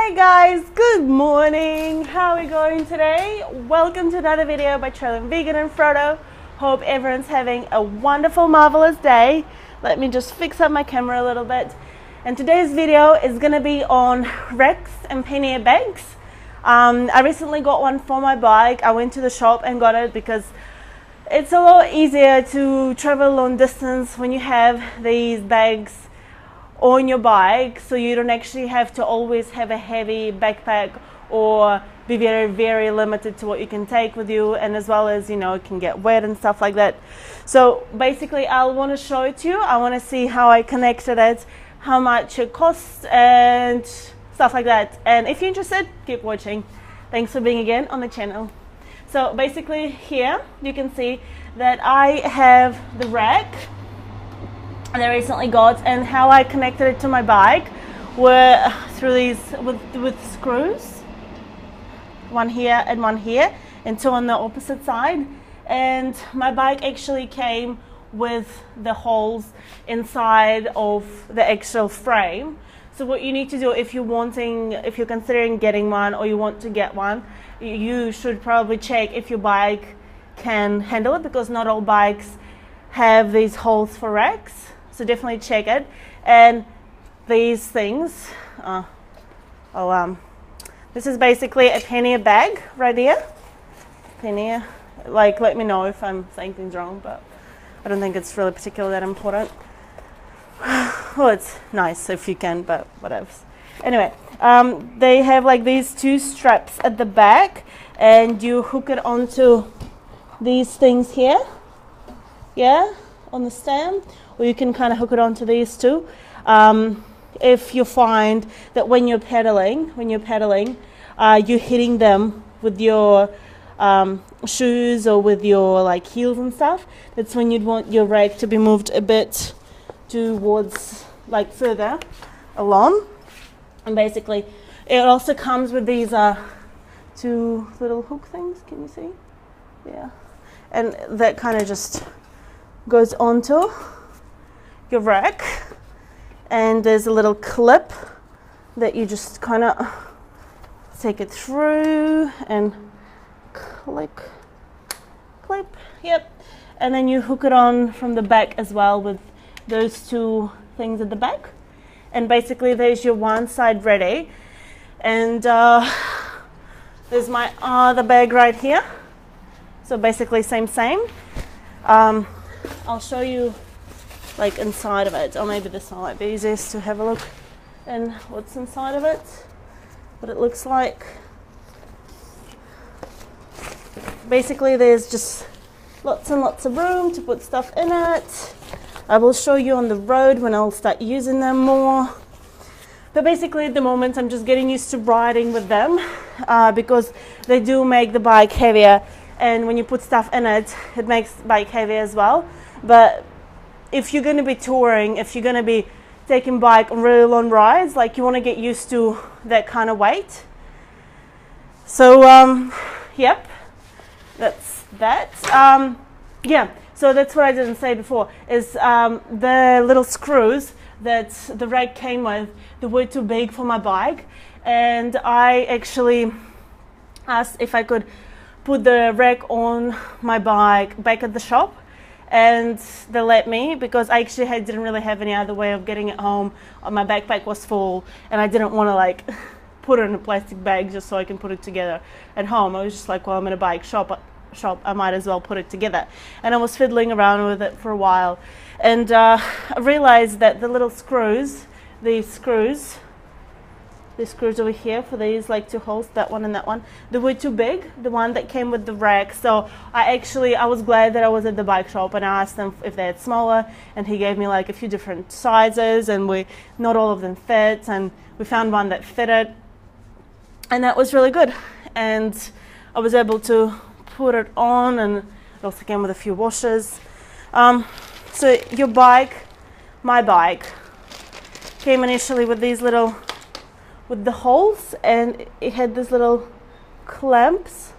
Hi guys, good morning. How are we going today? Welcome to another video by Traveling Vegan and Frodo. Hope everyone's having a wonderful, marvelous day. Let me just fix up my camera a little bit. And today's video is going to be on Rex and pannier bags. I recently got one for my bike. I went to the shop and got it because it's a lot easier to travel long distance when you have these bags on your bike, so you don't actually have to always have a heavy backpack or be very limited to what you can take with you, and as well as, you know, it can get wet and stuff like that. So basically I want to show it to you. I want to see how I connected it, how much it costs and stuff like that. And if you're interested, keep watching. Thanks for being again on the channel. So basically here you can see that I have the rack that I recently got, and how I connected it to my bike were through these with screws, one here and one here, and two on the opposite side. And my bike actually came with the holes inside of the actual frame. So what you need to do if you're considering getting one, or you want to get one, you should probably check if your bike can handle it, because not all bikes have these holes for racks. So definitely check it. And these things, this is basically a pannier bag right here. Pannier, like, let me know if I'm saying things wrong, but I don't think it's really particularly that important. Well, it's nice if you can, but whatever. Anyway, they have like these two straps at the back, and you hook it onto these things here, yeah, on the stem. Or you can kind of hook it onto these two. If you find that when you're pedaling, you're hitting them with your shoes or with your like heels and stuff, that's when you'd want your rake to be moved a bit towards, like, further along. And basically it also comes with these two little hook things. Can you see? Yeah. And that kind of just goes onto your rack, and there's a little clip that you just kind of take it through and clip, yep. And then you hook it on from the back as well with those two things at the back, and basically there's your one side ready. And there's my other bag right here. So basically same. I'll show you like inside of it, or maybe this one might be easiest to have a look and what's inside of it, what it looks like. Basically there's just lots and lots of room to put stuff in it. I will show you on the road when I'll start using them more, but basically at the moment I'm just getting used to riding with them, because they do make the bike heavier, and when you put stuff in it, it makes the bike heavier as well. But if you're going to be touring, if you're going to be taking bike on really long rides, like, you want to get used to that kind of weight. So yep, that's that. Yeah, so that's what I didn't say before, is the little screws that the rack came with, they were too big for my bike, and I actually asked if I could put the rack on my bike back at the shop, and they let me, because I actually didn't really have any other way of getting it home. My backpack was full, and I didn't want to like put it in a plastic bag just so I can put it together at home. I was just like, well, I'm in a bike shop, I might as well put it together. And I was fiddling around with it for a while, and I realized that the little screws, these screws over here for these like two holes, that one and that one, they were too big, the one that came with the rack. So I was glad that I was at the bike shop, and I asked them if they had smaller, and he gave me like a few different sizes, and not all of them fit, and we found one that fitted, and that was really good. And I was able to put it on, and it also came with a few washers. So my bike came initially with these little, with the holes, and it had these little clamps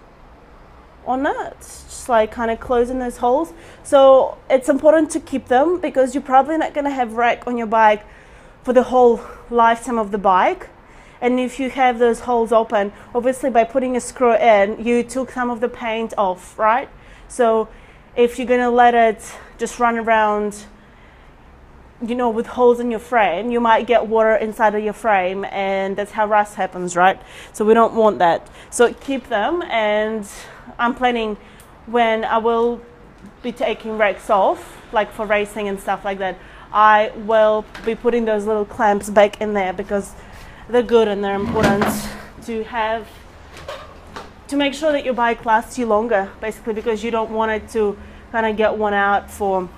on it, just like kind of closing those holes. So it's important to keep them, because you're probably not going to have rack on your bike for the whole lifetime of the bike, And if you have those holes open, obviously by putting a screw in, you took some of the paint off, right? So if you're going to let it just run around, you know, with holes in your frame, you might get water inside of your frame, and that's how rust happens, right? So we don't want that. So keep them, and I'm planning when I will be taking wrecks off, like for racing and stuff like that, I will be putting those little clamps back in there because they're good and they're important to have, to make sure that your bike lasts you longer, basically, because you don't want it to kind of get worn out for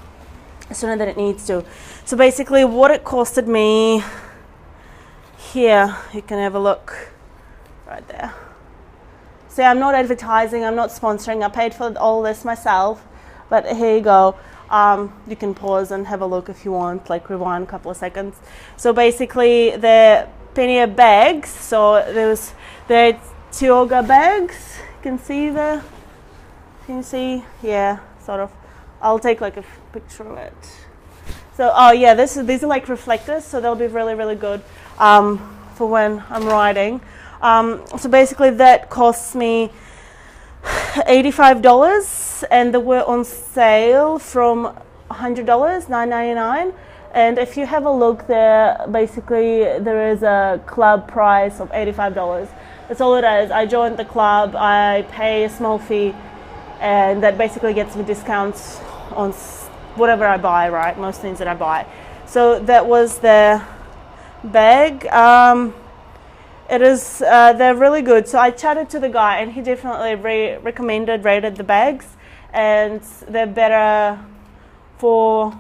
sooner than it needs to. So basically what it costed me here, you can have a look right there. See, I'm not advertising, I'm not sponsoring, I paid for all this myself, but here you go. You can pause and have a look if you want, like rewind a couple of seconds. So basically the pannier bags, so there's the Tioga bags, you can see there, can you see? Yeah, sort of. I'll take like a picture of it. So, oh yeah, these are like reflectors, so they'll be really, really good for when I'm riding. So basically that costs me $85, and they were on sale from $100, $9.99. And if you have a look there, basically there is a club price of $85. That's all it is. I joined the club, I pay a small fee, and that basically gets me discounts on whatever I buy, right? Most things that I buy. So that was the bag. They're really good. So I chatted to the guy, and he definitely rated the bags, and they're better for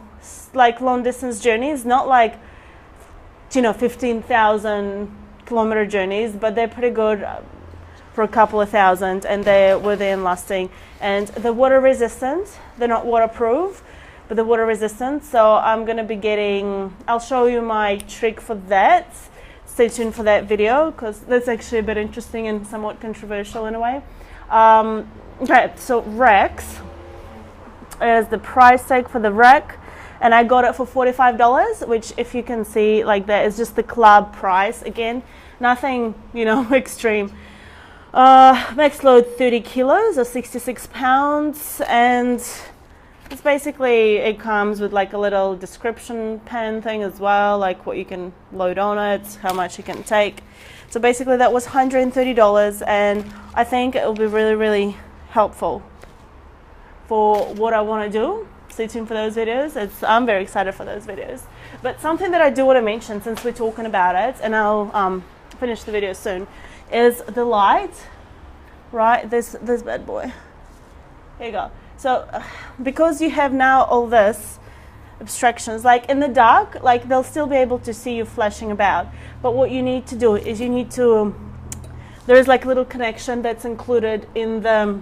like long distance journeys, not like, you know, 15,000 kilometer journeys, but they're pretty good for a couple of thousand, and they're within lasting, and they're water resistant. They're not waterproof, but they're water resistant. So I'm going to be getting, I'll show you my trick for that. Stay tuned for that video, because that's actually a bit interesting and somewhat controversial in a way. Okay, so Rex is the price tag for the rack, and I got it for $45, which, if you can see, like, that is just the club price. Again, nothing, you know, extreme. Max load 30 kilos or 66 pounds, and it's basically, it comes with like a little description pen thing as well, like what you can load on it, how much you can take. So basically that was $130, and I think it will be really, really helpful for what I want to do. Stay tuned for those videos. I'm very excited for those videos. But something that I do want to mention, since we're talking about it, and I'll finish the video soon, is the light, right? This bad boy. Here you go. So because you have now all this abstractions, like in the dark, like they'll still be able to see you flashing about. But what you need to do is you need to, there is like a little connection that's included in the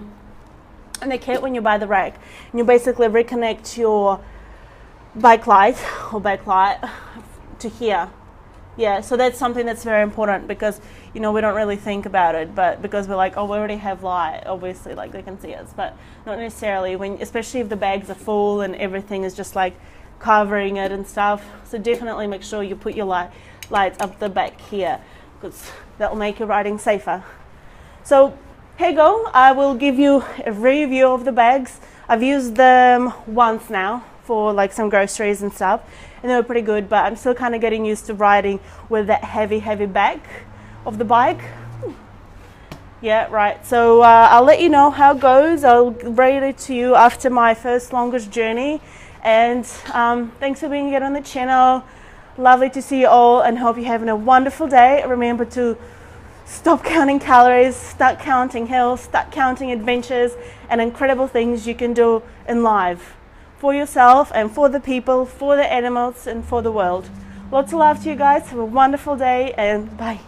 kit when you buy the rack. And you basically reconnect your bike light or backlight to here. Yeah, so that's something that's very important, because, you know, we don't really think about it, but because we're like, oh, we already have light, obviously, like they can see us, but not necessarily, when, especially if the bags are full and everything is just like covering it and stuff. So definitely make sure you put your lights up the back here, because that'll make your riding safer. So here you go. I will give you a review of the bags. I've used them once now for like some groceries and stuff, and they were pretty good, but I'm still kind of getting used to riding with that heavy back of the bike. Yeah, right. So I'll let you know how it goes. I'll rate it to you after my first longest journey. And thanks for being here on the channel. Lovely to see you all, and hope you're having a wonderful day. Remember to stop counting calories, start counting hills, start counting adventures and incredible things you can do in life for yourself and for the people, for the animals, and for the world. Lots of love to you guys. Have a wonderful day, and bye.